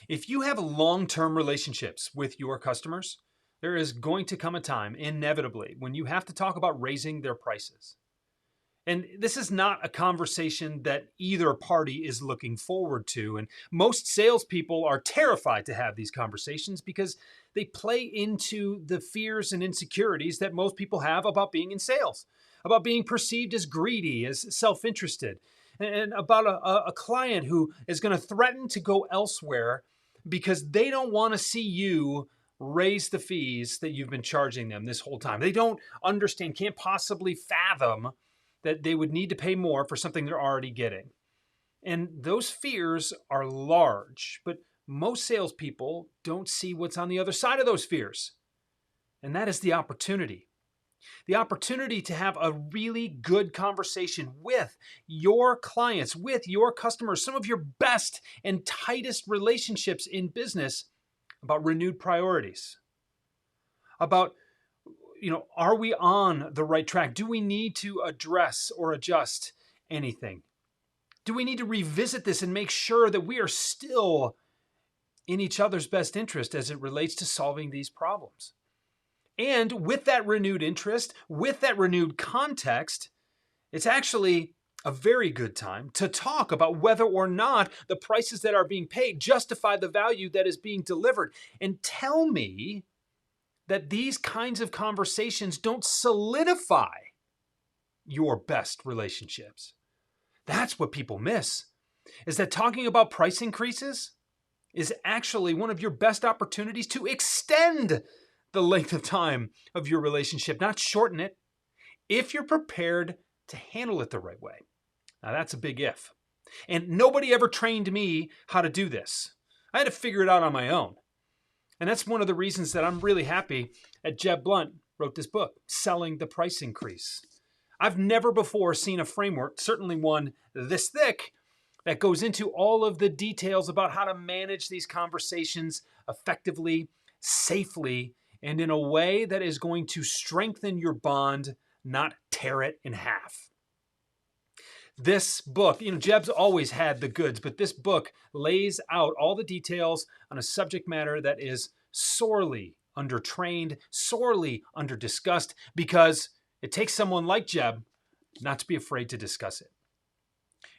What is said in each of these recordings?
If you have long-term relationships with your customers, there is going to come a time, inevitably, when you have to talk about raising their prices. And this is not a conversation that either party is looking forward to. And most salespeople are terrified to have these conversations because they play into the fears and insecurities that most people have about being in sales, about being perceived as greedy, as self-interested, and about a client who is going to threaten to go elsewhere because they don't want to see you raise the fees that you've been charging them this whole time. They don't understand, can't possibly fathom that they would need to pay more for something they're already getting. And those fears are large, but most salespeople don't see what's on the other side of those fears. And that is the opportunity. The opportunity to have a really good conversation with your clients, with your customers, some of your best and tightest relationships in business about renewed priorities, about are we on the right track? Do we need to address or adjust anything? Do we need to revisit this and make sure that we are still in each other's best interest as it relates to solving these problems? And with that renewed interest, with that renewed context, it's actually a very good time to talk about whether or not the prices that are being paid justify the value that is being delivered. And tell me that these kinds of conversations don't solidify your best relationships. That's what people miss, is that talking about price increases is actually one of your best opportunities to extend the length of time of your relationship, not shorten it, if you're prepared to handle it the right way. Now that's a big if. And nobody ever trained me how to do this. I had to figure it out on my own. And that's one of the reasons that I'm really happy that Jeb Blunt wrote this book, Selling the Price Increase. I've never before seen a framework, certainly one this thick, that goes into all of the details about how to manage these conversations effectively, safely, and in a way that is going to strengthen your bond, not tear it in half. This book, Jeb's always had the goods, but this book lays out all the details on a subject matter that is sorely undertrained, sorely underdiscussed, because it takes someone like Jeb not to be afraid to discuss it.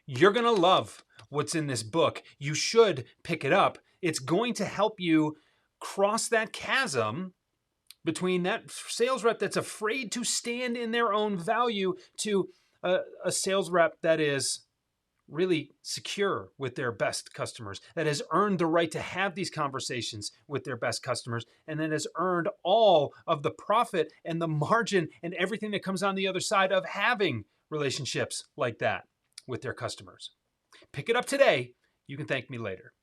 You're going to love what's in this book. You should pick it up. It's going to help you cross that chasm between that sales rep that's afraid to stand in their own value to a sales rep that is really secure with their best customers, that has earned the right to have these conversations with their best customers, and that has earned all of the profit and the margin and everything that comes on the other side of having relationships like that with their customers. Pick it up today. You can thank me later.